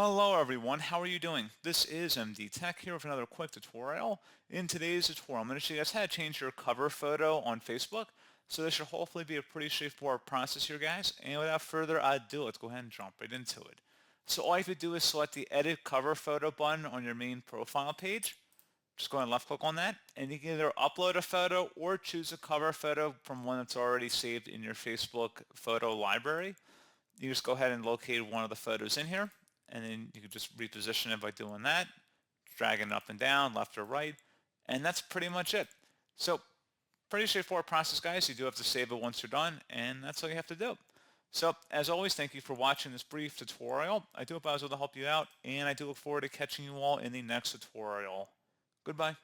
Hello everyone, how are you doing? This is MD Tech here with another quick tutorial. In today's tutorial, I'm going to show you guys how to change your cover photo on Facebook. So this should hopefully be a pretty straightforward process here, guys. And without further ado, let's go ahead and jump right into it. So all you have to do is select the Edit Cover Photo button on your main profile page. Just go ahead and left click on that, and you can either upload a photo or choose a cover photo from one that's already saved in your Facebook photo library. You just go ahead and locate one of the photos in here, and then you can just reposition it by doing that, dragging it up and down, left or right, and that's pretty much it. So pretty straightforward process, guys. You do have to save it once you're done, and that's all you have to do. So as always, thank you for watching this brief tutorial. I do hope I was able to help you out, and I do look forward to catching you all in the next tutorial. Goodbye.